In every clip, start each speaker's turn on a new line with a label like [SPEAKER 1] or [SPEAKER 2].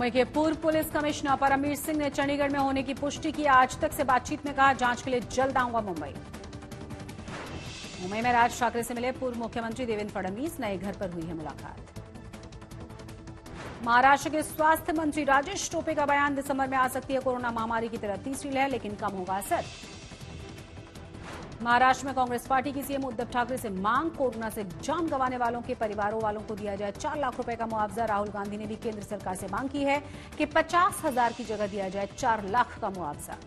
[SPEAKER 1] मुंबई के पूर्व police commissioner Paramvir Singh ने चंडीगढ़ में होने की पुष्टि की। आज तक से बातचीत में कहा, जांच के लिए जल्द आऊंगा मुंबई। मुंबई में राज ठाकरे से मिले पूर्व मुख्यमंत्री देवेंद्र फडणवीस, नए घर पर हुई है मुलाकात। महाराष्ट्र के स्वास्थ्य मंत्री राजेश टोपे का बयान, दिसंबर में आ सकती है कोरोना महामारी की तरह तीसरी लहर, लेकिन कम होगा असर। महाराष्ट्र में कांग्रेस पार्टी की सीएम उद्धव ठाकरे से मांग, कोरोना से जान गंवाने वालों के परिवारों वालों को दिया जाए 4 लाख रुपए का मुआवजा। राहुल गांधी ने भी केंद्र सरकार से मांग की है कि 50,000 की जगह दिया जाए 4 लाख का मुआवजा।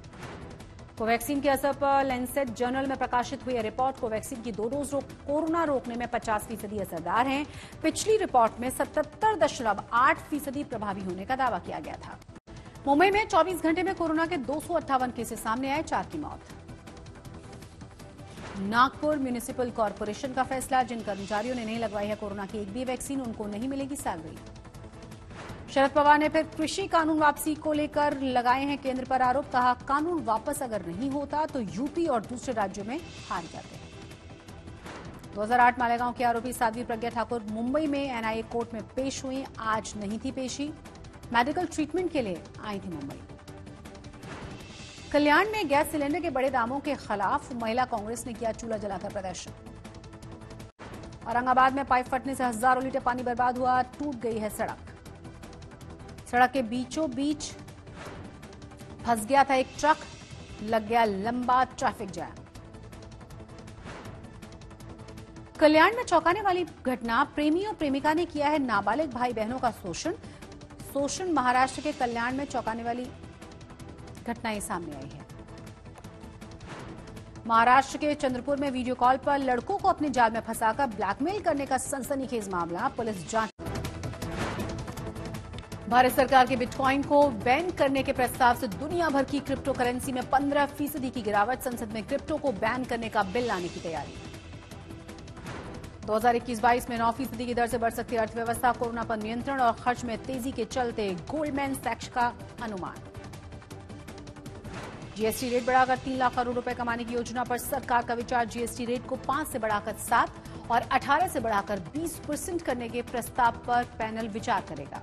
[SPEAKER 1] कोवैक्सीन के असर पर लैंसेट जर्नल में प्रकाशित हुई रिपोर्ट, कोवैक्सीन की 2 डोज कोरोना रोकने में 50% असरदार हैं। पिछली रिपोर्ट में 77.8% प्रभावी होने का दावा किया गया था। मुंबई में 24 घंटे में कोरोना के 258 केसेस सामने आए, 4 की मौत। नागपुर म्युनिसिपल कॉर्पोरेशन का फैसला, जिन कर्मचारियों ने नहीं लगवाई है कोरोना की एक भी वैक्सीन, उनको नहीं मिलेगी सैलरी। शरद पवार ने फिर कृषि कानून वापसी को लेकर लगाए हैं केंद्र पर आरोप, कहा कानून वापस अगर नहीं होता तो यूपी और दूसरे राज्यों में हार जाते। 2008 मालेगांव के आरोपी साध्वी प्रज्ञा ठाकुर मुंबई में एनआईए कोर्ट में पेश हुई, आज नहीं थी पेशी, मेडिकल ट्रीटमेंट के लिए आई थी मुंबई। कल्याण में गैस सिलेंडर के बड़े दामों के खिलाफ महिला कांग्रेस ने किया चूल्हा जलाकर प्रदर्शन। औरंगाबाद में पाइप फटने से हजारों लीटर पानी बर्बाद हुआ, टूट गई है सड़क। सड़क के बीचों बीच फंस गया था एक ट्रक, लग गया लंबा ट्रैफिक जैम। कल्याण में चौंकाने वाली घटना, प्रेमी और प्रेमिका ने किया है नाबालिग भाई बहनों का शोषण। महाराष्ट्र के कल्याण में चौंकाने वाली घटनाएं सामने आई है। महाराष्ट्र के चंद्रपुर में वीडियो कॉल पर लड़कों को अपने जाल में फंसाकर ब्लैकमेल करने का सनसनीखेज मामला, पुलिस जांच। भारत सरकार के बिटकॉइन को बैन करने के प्रस्ताव से दुनिया भर की क्रिप्टो करेंसी में 15% की गिरावट, संसद में क्रिप्टो को बैन करने का बिल लाने की तैयारी। 2021-22 में 9% की दर से बढ़ सकती अर्थव्यवस्था, कोरोना पर नियंत्रण और खर्च में तेजी के चलते गोल्डमैन सैक्स का अनुमान। जीएसटी रेट बढ़ाकर 3 लाख करोड़ रुपए कमाने की योजना पर सरकार का विचार, जीएसटी रेट को 5 से बढ़ाकर 7 और 18 से बढ़ाकर 20% करने के प्रस्ताव पर पैनल विचार करेगा।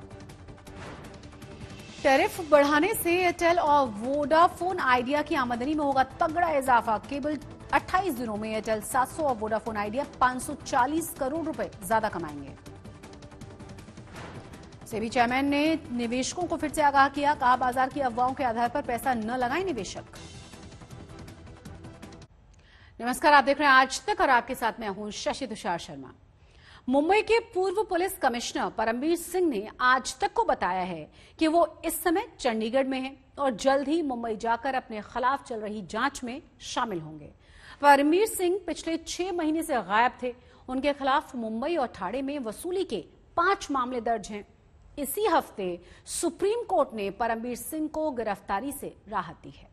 [SPEAKER 1] टैरिफ बढ़ाने से एयरटेल और वोडाफोन आइडिया की आमदनी में होगा तगड़ा इजाफा। केवल 28 दिनों में एयरटेल 700 और वोडाफोन आइडिया 540 करोड़ रुपए ज्यादा कमाएंगे। सेबी चेयरमैन ने निवेशकों को फिर से आगाह किया, कहा बाजार की अफवाहों के आधार पर पैसा न लगाएं निवेशक। नमस्कार, आप देख रहे हैं आज तक और आपके साथ मैं हूं शशि तुषार शर्मा। मुंबई के पूर्व पुलिस कमिश्नर परमवीर सिंह ने आज तक को बताया है कि वो इस समय चंडीगढ़ में हैं और जल्द ही मुंबई जाकर अपने खिलाफ चल रही जांच में शामिल होंगे। परमवीर सिंह पिछले 6 महीने से गायब थे। उनके खिलाफ मुंबई और ठाणे में वसूली के 5 मामले दर्ज हैं। इसी हफ्ते सुप्रीम कोर्ट ने परमवीर सिंह को गिरफ्तारी से राहत दी है।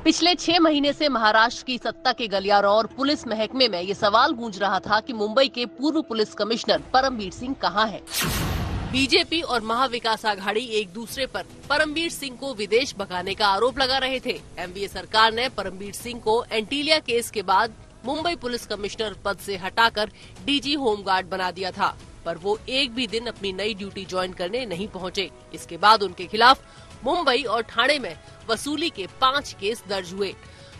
[SPEAKER 2] पिछले 6 महीने से महाराष्ट्र की सत्ता के गलियारों और पुलिस महकमे में ये सवाल गूंज रहा था कि मुंबई के पूर्व पुलिस कमिश्नर परमवीर सिंह कहां हैं। बीजेपी और महाविकास आघाड़ी एक दूसरे पर परमवीर सिंह को विदेश भगाने का आरोप लगा रहे थे। एनडीए सरकार ने परमवीर सिंह को एंटीलिया केस के बाद मुंबई पुलिस कमिश्नर पद से हटाकर डीजी होमगार्ड बना दिया था, पर वो एक भी दिन अपनी नई ड्यूटी ज्वाइन करने नहीं पहुंचे। इसके बाद उनके खिलाफ मुंबई और ठाणे में वसूली के 5 केस दर्ज हुए।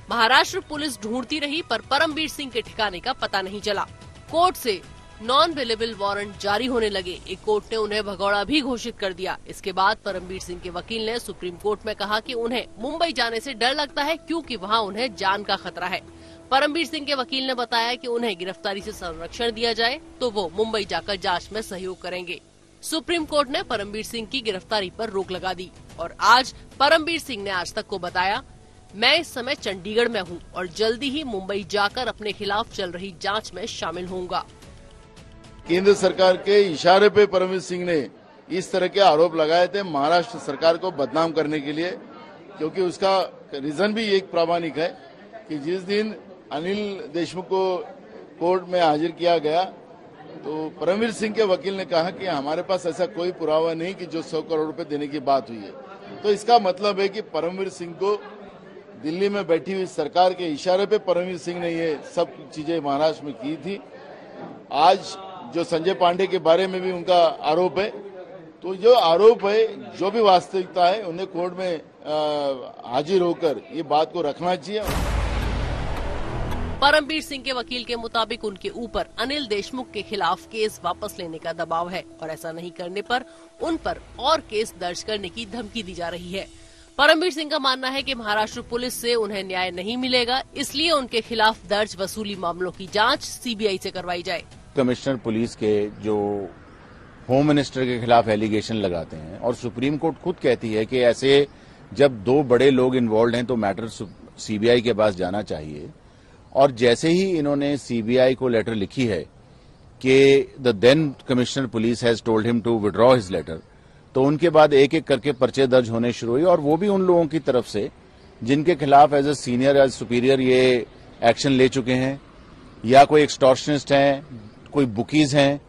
[SPEAKER 2] महाराष्ट्र पुलिस ढूंढती रही पर परमवीर सिंह के ठिकाने का पता नहीं चला। कोर्ट से नॉन अवेलेबल वारंट जारी होने लगे। एक कोर्ट ने उन्हें भगौड़ा भी घोषित कर दिया। इसके बाद परमवीर सिंह के वकील ने सुप्रीम कोर्ट में कहा कि उन्हें मुंबई जाने से डर लगता है क्योंकि वहां उन्हें जान का खतरा है। परमवीर सिंह के वकील ने बताया कि उन्हें गिरफ्तारी से संरक्षण दिया जाए तो वो मुंबई जाकर जांच में सहयोग करेंगे। सुप्रीम कोर्ट ने परमवीर सिंह की गिरफ्तारी पर रोक लगा दी और आज परमवीर सिंह ने आज तक को बताया, मैं इस समय चंडीगढ़ में हूं और जल्दी ही मुंबई जाकर अपने खिलाफ चल रही जांच में शामिल होऊंगा।
[SPEAKER 3] केंद्र सरकार के इशारे पे परमवीर सिंह ने इस तरह के आरोप लगाए थे महाराष्ट्र सरकार को बदनाम करने के लिए, क्योंकि उसका रीजन भी एक प्रामाणिक है कि जिस दिन अनिल देशमुख को कोर्ट में हाजिर किया गया तो परमवीर सिंह के वकील ने कहा कि हमारे पास ऐसा कोई पुरावा नहीं कि जो 100 करोड़ रुपए देने की बात हुई है। तो इसका मतलब है कि परमवीर सिंह को दिल्ली में बैठी हुई सरकार के इशारे पे परमवीर सिंह ने ये सब चीजें महाराष्ट्र में की थी। आज जो संजय पांडे के बारे में भी उनका आरोप है तो जो आरोप है, जो भी वास्तविकता है, उन्हें कोर्ट में हाजिर होकर ये बात को रखना चाहिए।
[SPEAKER 2] परमबीर सिंह के वकील के मुताबिक उनके ऊपर अनिल देशमुख के खिलाफ केस वापस लेने का दबाव है और ऐसा नहीं करने पर उन पर और केस दर्ज करने की धमकी दी जा रही है। परमबीर सिंह का मानना है कि महाराष्ट्र पुलिस से उन्हें न्याय नहीं मिलेगा, इसलिए उनके खिलाफ दर्ज वसूली मामलों की जांच सीबीआई से करवाई जाए।
[SPEAKER 4] कमिश्नर पुलिस के जो होम मिनिस्टर के खिलाफ एलिगेशन लगाते हैं और सुप्रीम कोर्ट खुद कहती है कि ऐसे जब दो बड़े लोग इन्वॉल्व हैं तो मैटर सीबीआई के पास जाना चाहिए। और जैसे ही इन्होंने सीबीआई को लेटर लिखी है कि the then commissioner police has told him to withdraw his letter, तो उनके बाद एक एक करके पर्चे दर्ज होने शुरू हुए और वो भी उन लोगों की तरफ से जिनके खिलाफ as a senior as superior ये एक्शन ले चुके हैं या कोई एक्सटॉर्शनिस्ट हैं, कोई बुकीज हैं।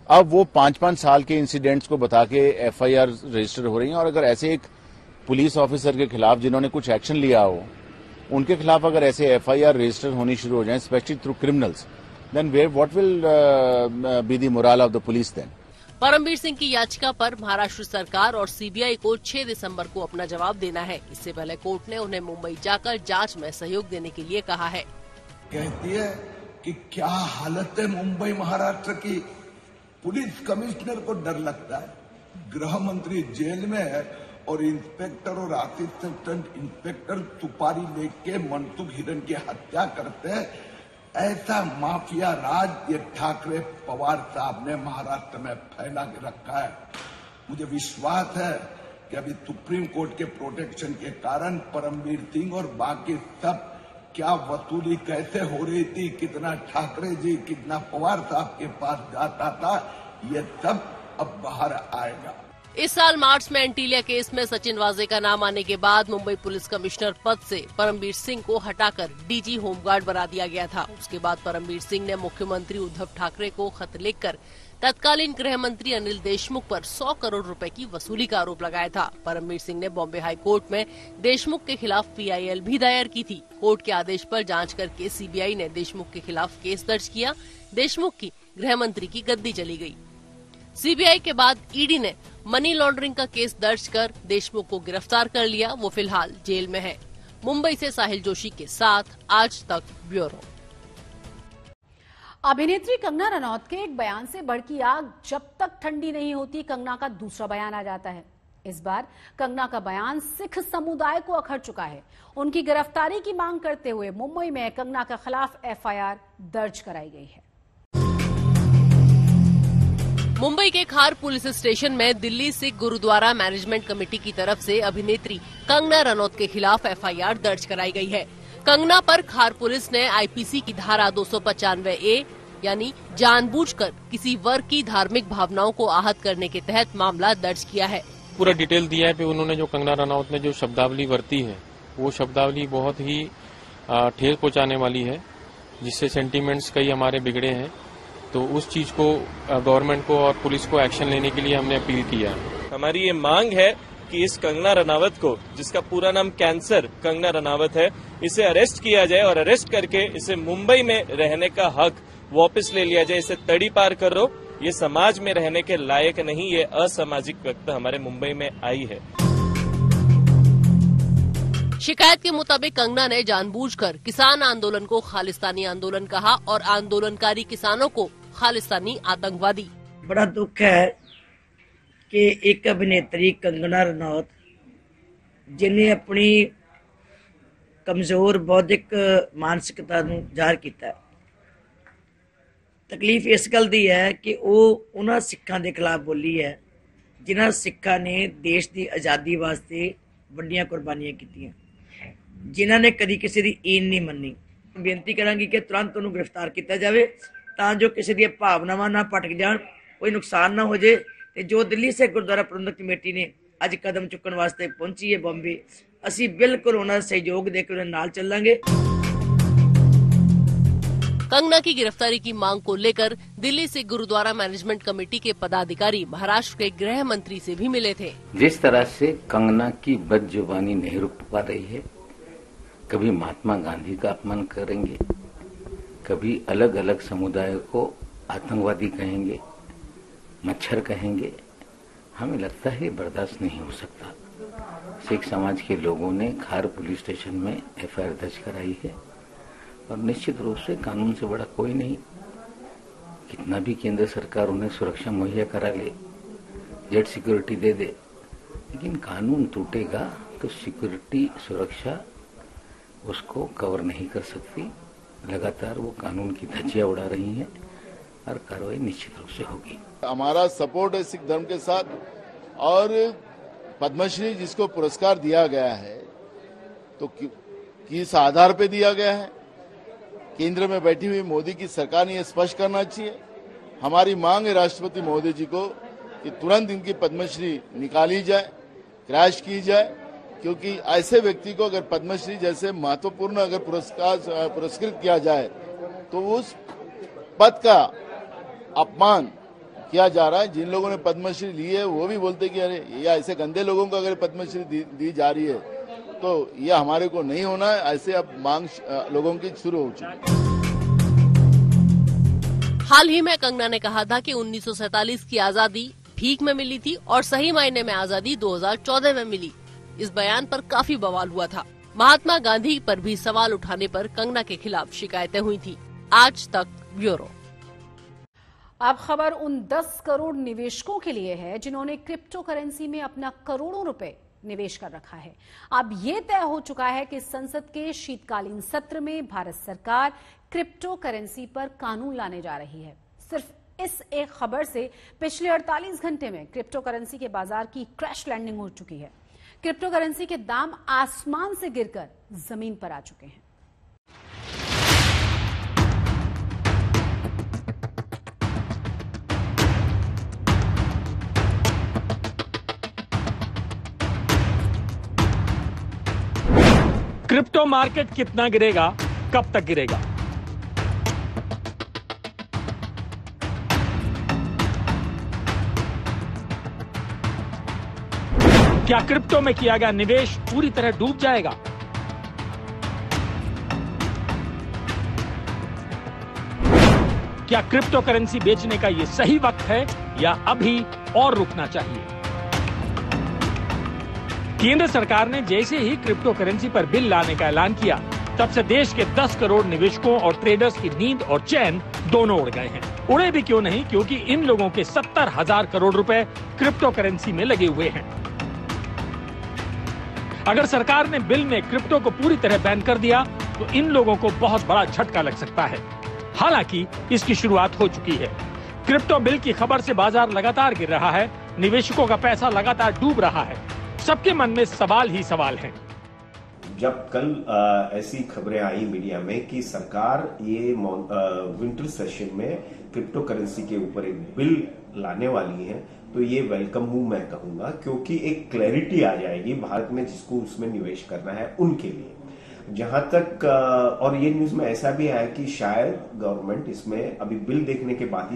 [SPEAKER 4] अब वो 5-5 साल के इंसिडेंट्स को बता के एफआईआर रजिस्टर हो रही हैं और अगर ऐसे एक पुलिस ऑफिसर के खिलाफ जिन्होंने कुछ एक्शन लिया हो, उनके खिलाफ अगर ऐसे एफआईआर रजिस्टर होनी शुरू हो जाए, specially through criminals, then what will be the moral of the police then.
[SPEAKER 2] Parambir Singh की याचिका पर महाराष्ट्र सरकार और सीबीआई को 6 दिसंबर को अपना जवाब देना है। इससे पहले कोर्ट ने उन्हें मुंबई जाकर जांच में सहयोग देने के लिए कहा है।
[SPEAKER 5] कहती है कि क्या हालत है मुंबई महाराष्ट्र की, पुलिस कमिश्नर को डर लगता है, गृह मंत्री जेल में है और इंस्पेक्टर और असिस्टेंट इंस्पेक्टर सुपारी लेके मनसुख हिरन की हत्या करते हैं। ऐसा माफिया राज ये ठाकरे पवार साहब ने महाराष्ट्र में फैला के रखा है। मुझे विश्वास है कि अभी सुप्रीम कोर्ट के प्रोटेक्शन के कारण परमबीर सिंह और बाकी सब क्या वसूली कैसे हो रही थी, कितना ठाकरे जी कितना पवार साहब के पास जाता था, ये सब अब बाहर आएगा।
[SPEAKER 2] इस साल मार्च में एंटीलिया केस में सचिन वाजे का नाम आने के बाद मुंबई पुलिस कमिश्नर पद से परमबीर सिंह को हटाकर डीजी होमगार्ड बना दिया गया था। उसके बाद परमबीर सिंह ने मुख्यमंत्री उद्धव ठाकरे को खत लिखकर तत्कालीन गृह मंत्री अनिल देशमुख पर 100 करोड़ रुपए की वसूली का आरोप लगाया था। परमबीर सिंह ने बॉम्बे हाई कोर्ट में देशमुख के खिलाफ पीआईएल भी दायर की थी। कोर्ट के आदेश पर जांच करके सीबीआई ने देशमुख के खिलाफ केस दर्ज किया। देशमुख की गृह मंत्री की गद्दी चली गई। सीबीआई के बाद ईडी ने मनी लॉन्ड्रिंग का केस दर्ज कर देशमुख को गिरफ्तार कर लिया। वो फिलहाल जेल में है। मुंबई से साहिल जोशी के साथ आज तक ब्यूरो।
[SPEAKER 1] अभिनेत्री कंगना रनौत के एक बयान से भड़की आग जब तक ठंडी नहीं होती, कंगना का दूसरा बयान आ जाता है। इस बार कंगना का बयान सिख समुदाय को अखर चुका है। उनकी गिरफ्तारी की मांग करते हुए मुंबई में कंगना के खिलाफ एफआईआर दर्ज कराई गई है।
[SPEAKER 2] मुंबई के खार पुलिस स्टेशन में दिल्ली सिख गुरुद्वारा मैनेजमेंट कमेटी की तरफ से अभिनेत्री कंगना रनौत के खिलाफ एफआईआर दर्ज कराई गई है। कंगना पर खार पुलिस ने आईपीसी की धारा 295A यानी जानबूझकर किसी वर्ग की धार्मिक भावनाओं को आहत करने के तहत मामला दर्ज किया है।
[SPEAKER 6] पूरा डिटेल दिया है कि उन्होंने जो कंगना रनौत ने जो शब्दावली बरती है वो शब्दावली बहुत ही ठेस पहुंचाने वाली है, जिससे सेंटीमेंट्स कई हमारे बिगड़े हैं। तो उस चीज को गवर्नमेंट को और पुलिस को एक्शन लेने के लिए हमने अपील किया है।
[SPEAKER 7] हमारी ये मांग है कि इस कंगना रनावत को, जिसका पूरा नाम कैंसर कंगना रनावत है, इसे अरेस्ट किया जाए और अरेस्ट करके इसे मुंबई में रहने का हक वापस ले लिया जाए। इसे तड़ी पार करो, ये समाज में रहने के लायक नहीं, ये असामाजिक व्यक्ति हमारे मुंबई में आई है।
[SPEAKER 2] शिकायत के मुताबिक कंगना ने जानबूझकर किसान आंदोलन को खालिस्तानी आंदोलन कहा और आंदोलनकारी किसानों को खालिस्तानी आतंकवादी।
[SPEAKER 8] बड़ा दुख है कि एक अभिनेत्री कंगना रनौत जिन्हें अपनी कमजोर बौद्धिक मानसिकता ਨੂੰ ਜ਼ਾਹਰ ਕੀਤਾ, तकलीफ इस गल दी है कि वो उन्हां सिखां दे खिलाफ बोली है जिन्हां सिखां ने देश की आज़ादी वास्ते वड्डियां कुर्बानियां कीतियां, जिन्हां ने कदी किसी की ईन नहीं मन्नी। बेनती करांगी कि तुरंत उन्हें गिरफ्तार किया जाए तां जो किसी दी भावनावां ना भटक जाण, कोई नुकसान ना हो जाए। ते जो दिल्ली सिख गुरुद्वारा प्रबंधक कमेटी ने अज कदम चुकन वास्ते पहुंची है बॉम्बे, असीं बिल्कुल उन्हां सहयोग देकर उन्हां नाल चलांगे।
[SPEAKER 2] कंगना की गिरफ्तारी की मांग को लेकर दिल्ली सिख गुरुद्वारा मैनेजमेंट कमेटी के पदाधिकारी महाराष्ट्र के गृह मंत्री से भी मिले थे।
[SPEAKER 9] जिस तरह से कंगना की बदजुबानी नहीं रुक पा रही है, कभी महात्मा गांधी का अपमान करेंगे, कभी अलग अलग समुदायों को आतंकवादी कहेंगे, मच्छर कहेंगे, हमें लगता है बर्दाश्त नहीं हो सकता। सिख समाज के लोगों ने खार पुलिस स्टेशन में एफआईआर दर्ज कराई है और निश्चित रूप से कानून से बड़ा कोई नहीं। कितना भी केंद्र सरकार उन्हें सुरक्षा मुहैया करा ले, जेट सिक्योरिटी दे दे, लेकिन कानून टूटेगा तो सिक्योरिटी सुरक्षा उसको कवर नहीं कर सकती। लगातार वो कानून की धज्जियां उड़ा रही हैं और कार्रवाई निश्चित रूप से होगी।
[SPEAKER 3] हमारा सपोर्ट है सिख धर्म के साथ, और पद्मश्री जिसको पुरस्कार दिया गया है तो किस आधार पे दिया गया है, केंद्र में बैठी हुई मोदी की सरकार ने यह स्पष्ट करना चाहिए। हमारी मांग है राष्ट्रपति महोदय जी को कि तुरंत इनकी पद्मश्री निकाली जाए, क्रैश की जाए, क्योंकि ऐसे व्यक्ति को अगर पद्मश्री जैसे महत्वपूर्ण अगर पुरस्कृत किया जाए तो उस पद का अपमान किया जा रहा है। जिन लोगों ने पद्मश्री ली है वो भी बोलते कि अरे ये ऐसे गंदे लोगों को अगर पद्मश्री दी जा रही है तो ये हमारे को नहीं होना है। ऐसे अब मांग लोगों की शुरू हो चुकी है।
[SPEAKER 2] हाल ही में कंगना ने कहा था कि 1947 की आजादी भीख में मिली थी और सही मायने में आजादी 2014 में मिली। इस बयान पर काफी बवाल हुआ था। महात्मा गांधी पर भी सवाल उठाने पर कंगना के खिलाफ शिकायतें हुई थी। आज तक ब्यूरो।
[SPEAKER 1] अब खबर उन 10 करोड़ निवेशकों के लिए है जिन्होंने क्रिप्टो करेंसी में अपना करोड़ों रुपए निवेश कर रखा है। अब ये तय हो चुका है कि संसद के शीतकालीन सत्र में भारत सरकार क्रिप्टो करेंसी पर कानून लाने जा रही है। सिर्फ इस एक खबर से पिछले 48 घंटे में क्रिप्टो करेंसी के बाजार की क्रैश लैंडिंग हो चुकी है। क्रिप्टो करेंसी के दाम आसमान से गिरकर जमीन पर आ चुके हैं।
[SPEAKER 10] क्रिप्टो मार्केट कितना गिरेगा, कब तक गिरेगा? क्या क्रिप्टो में किया गया निवेश पूरी तरह डूब जाएगा? क्या क्रिप्टो करेंसी बेचने का यह सही वक्त है या अभी और रुकना चाहिए? केंद्र सरकार ने जैसे ही क्रिप्टो करेंसी पर बिल लाने का ऐलान किया, तब से देश के 10 करोड़ निवेशकों और ट्रेडर्स की नींद और चैन दोनों उड़ गए हैं। उड़े भी क्यों नहीं, क्योंकि इन लोगों के 70,000 करोड़ रुपए क्रिप्टो करेंसी में लगे हुए हैं। अगर सरकार ने बिल में क्रिप्टो को पूरी तरह बैन कर दिया तो इन लोगों को बहुत बड़ा झटका लग सकता है। हालांकि इसकी शुरुआत हो चुकी है। क्रिप्टो बिल की खबर से बाजार लगातार गिर रहा है, निवेशकों का पैसा लगातार डूब रहा है। सबके मन में सवाल ही सवाल हैं।
[SPEAKER 11] जब कल ऐसी खबरें आई मीडिया में कि सरकार ये विंटर सेशन में क्रिप्टो करेंसी के ऊपर एक बिल लाने वाली है, तो ये वेलकम मूव मैं कहूंगा, क्योंकि एक क्लैरिटी आ जाएगी भारत में जिसको उसमें निवेश करना है उनके लिए। जहां तक और ये न्यूज में ऐसा भी आया कि शायद गवर्नमेंट इसमें अभी बिल देखने के बाद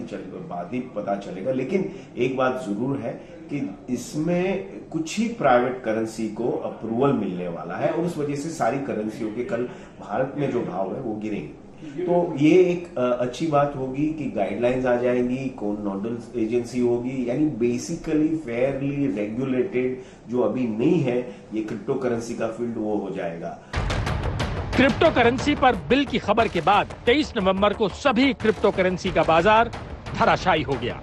[SPEAKER 11] ही पता चलेगा, लेकिन एक बात जरूर है कि इसमें कुछ ही प्राइवेट करेंसी को अप्रूवल मिलने वाला है और उस वजह से सारी करेंसियों के कल भारत में जो भाव है वो गिरेंगे। तो ये एक अच्छी बात होगी कि गाइडलाइंस आ जाएंगी, कौन नोडल एजेंसी होगी, यानी बेसिकली फेयरली रेगुलेटेड जो अभी नहीं है ये क्रिप्टो करेंसी का फील्ड, वो हो जाएगा।
[SPEAKER 10] क्रिप्टो करेंसी पर बिल की खबर के बाद 23 नवंबर को सभी क्रिप्टो करेंसी का बाजार धराशायी हो गया।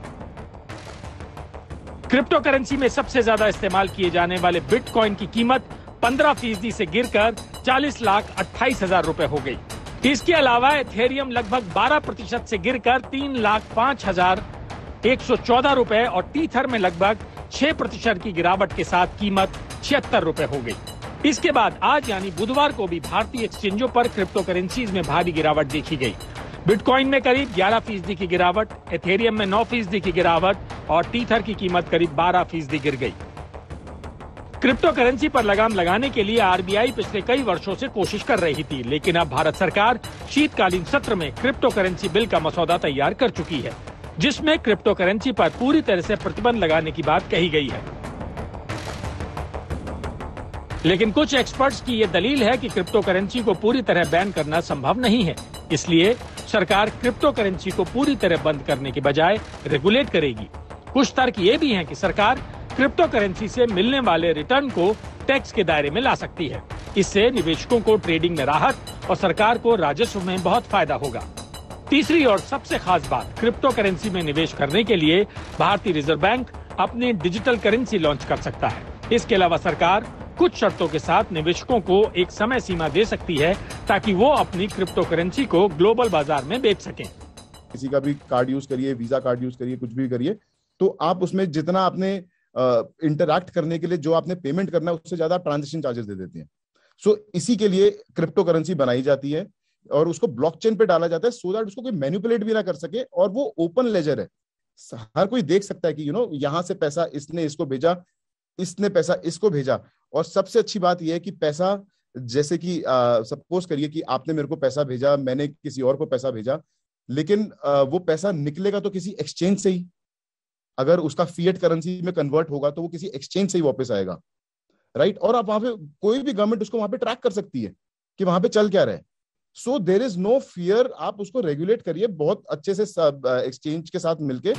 [SPEAKER 10] क्रिप्टो करेंसी में सबसे ज्यादा इस्तेमाल किए जाने वाले बिटकॉइन की कीमत 15% से गिरकर 40,28,000 रुपए हो गई। इसके अलावा एथेरियम लगभग 12% से गिरकर 3,05,114 रुपए और टीथर में लगभग 6% की गिरावट के साथ कीमत 76 रुपए हो गई। इसके बाद आज यानी बुधवार को भी भारतीय एक्सचेंजों पर क्रिप्टो करेंसीज में भारी गिरावट देखी गई। बिटकॉइन में करीब 11% की गिरावट, एथेरियम में 9% की गिरावट और टीथर की कीमत करीब 12% गिर गई। क्रिप्टो करेंसी पर लगाम लगाने के लिए आरबीआई पिछले कई वर्षों से कोशिश कर रही थी, लेकिन अब भारत सरकार शीतकालीन सत्र में क्रिप्टो करेंसी बिल का मसौदा तैयार कर चुकी है, जिसमें क्रिप्टो करेंसी पर पूरी तरह से प्रतिबंध लगाने की बात कही गई है। लेकिन कुछ एक्सपर्ट्स की ये दलील है कि क्रिप्टो करेंसी को पूरी तरह बैन करना संभव नहीं है, इसलिए सरकार क्रिप्टो करेंसी को पूरी तरह बंद करने के बजाय रेगुलेट करेगी। कुछ तर्क ये भी हैं कि सरकार क्रिप्टो करेंसी से मिलने वाले रिटर्न को टैक्स के दायरे में ला सकती है। इससे निवेशकों को ट्रेडिंग में राहत और सरकार को राजस्व में बहुत फायदा होगा। तीसरी और सबसे खास बात, क्रिप्टो करेंसी में निवेश करने के लिए भारतीय रिजर्व बैंक अपनी डिजिटल करेंसी लॉन्च कर सकता है। इसके अलावा सरकार कुछ शर्तों के साथ निवेशकों को एक समय सीमा दे सकती है ताकि वो अपनी क्रिप्टो करेंसी को ग्लोबल बाजार में बेच सकें।
[SPEAKER 12] किसी का भी कार्ड यूज करिए, वीजा कार्ड यूज करिए, कुछ भी करिए, तो आप उसमें जितना आपने इंटरैक्ट करने के लिए जो आपने पेमेंट करना है उससे ज्यादा ट्रांजैक्शन चार्जेस दे देते हैं। सो इसी के लिए क्रिप्टो करेंसी बनाई जाती है और उसको ब्लॉकचेन पे डाला जाता है सो दैट उसको कोई मैनिपुलेट भी ना कर सके और वो ओपन लेजर है। हर कोई देख सकता है कि यहाँ से पैसा इसने इसको भेजा, इसने पैसा इसको भेजा। और सबसे अच्छी बात यह है कि पैसा, जैसे कि सपोज करिए कि आपने मेरे को पैसा भेजा, मैंने किसी और को पैसा भेजा, लेकिन वो पैसा निकलेगा तो किसी एक्सचेंज से ही। अगर उसका फिएट करेंसी में कन्वर्ट होगा तो वो किसी एक्सचेंज से ही वापस आएगा, राइट। और आप वहां पे कोई भी गवर्नमेंट उसको वहां पे ट्रैक कर सकती है कि वहां पे चल क्या रहा है। So there is no fear. आप उसको रेगुलेट करिए बहुत अच्छे से एक्सचेंज के साथ मिलके।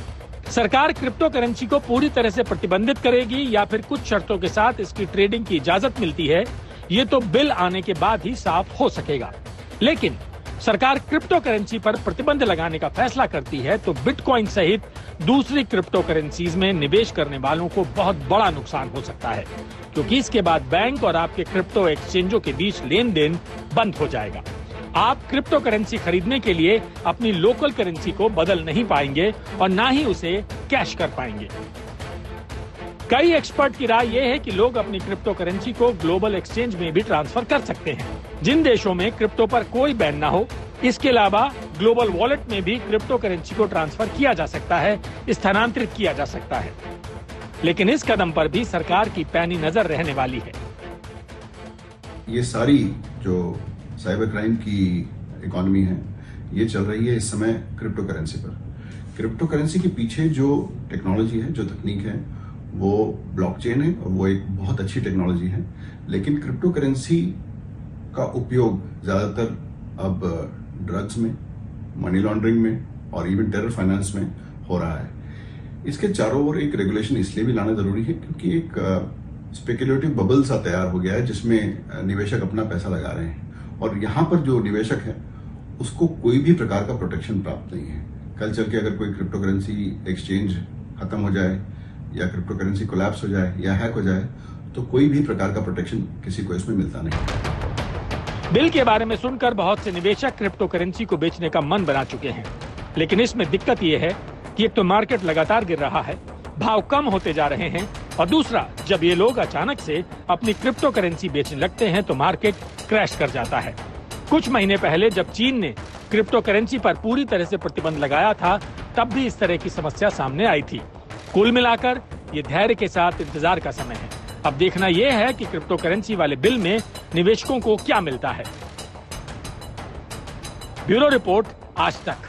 [SPEAKER 10] सरकार क्रिप्टो करेंसी को पूरी तरह से प्रतिबंधित करेगी या फिर कुछ शर्तों के साथ इसकी ट्रेडिंग की इजाजत मिलती है, ये तो बिल आने के बाद ही साफ हो सकेगा। लेकिन सरकार क्रिप्टो करेंसी पर प्रतिबंध लगाने का फैसला करती है तो बिटकॉइन सहित दूसरी क्रिप्टो करेंसीज में निवेश करने वालों को बहुत बड़ा नुकसान हो सकता है, क्योंकि इसके बाद बैंक और आपके क्रिप्टो एक्सचेंजों के बीच लेन देन बंद हो जाएगा। आप क्रिप्टो करेंसी खरीदने के लिए अपनी लोकल करेंसी को बदल नहीं पाएंगे और ना ही उसे कैश कर पाएंगे। कई एक्सपर्ट की राय यह है कि लोग अपनी क्रिप्टो करेंसी को ग्लोबल एक्सचेंज में भी ट्रांसफर कर सकते हैं, जिन देशों में क्रिप्टो पर कोई बैन ना हो। इसके अलावा ग्लोबल वॉलेट में भी क्रिप्टो करेंसी को ट्रांसफर किया जा सकता है, स्थानांतरित किया जा सकता है। लेकिन इस कदम पर भी सरकार की पैनी नजर रहने वाली है।
[SPEAKER 13] ये सारी जो साइबर क्राइम की इकोनॉमी है, ये चल रही है इस समय क्रिप्टो करेंसी पर। क्रिप्टो करेंसी के पीछे जो टेक्नोलॉजी है, जो तकनीक है, वो ब्लॉकचेन है और वो एक बहुत अच्छी टेक्नोलॉजी है। लेकिन क्रिप्टो करेंसी का उपयोग ज्यादातर अब ड्रग्स में, मनी लॉन्ड्रिंग में और इवन टेरर फाइनेंस में हो रहा है। इसके चारों ओर एक रेगुलेशन इसलिए भी लाना जरूरी है क्योंकि एक स्पेकुलेटिव बबल सा तैयार हो गया है जिसमें निवेशक अपना पैसा लगा रहे हैं और यहाँ पर जो निवेशक है उसको कोई भी प्रकार का प्रोटेक्शन प्राप्त नहीं है। कल चल के अगर कोई क्रिप्टो करेंसी एक्सचेंज खत्म हो जाए या क्रिप्टो करेंसी कोलैप्स हो जाए या हैक हो जाए तो कोई भी प्रकार का प्रोटेक्शन किसी को इसमें मिलता नहीं।
[SPEAKER 10] बिल के बारे में सुनकर बहुत से निवेशक क्रिप्टो करेंसी को बेचने का मन बना चुके हैं, लेकिन इसमें दिक्कत यह है कि एक तो मार्केट लगातार गिर रहा है, भाव कम होते जा रहे हैं और दूसरा, जब ये लोग अचानक से अपनी क्रिप्टो करेंसी बेचने लगते हैं तो मार्केट क्रैश कर जाता है। कुछ महीने पहले जब चीन ने क्रिप्टो करेंसी पर पूरी तरह से प्रतिबंध लगाया था, तब भी इस तरह की समस्या सामने आई थी। कुल मिलाकर ये धैर्य के साथ इंतजार का समय है। अब देखना यह है कि क्रिप्टो करेंसी वाले बिल में निवेशकों को क्या मिलता है। ब्यूरो रिपोर्ट, आज तक।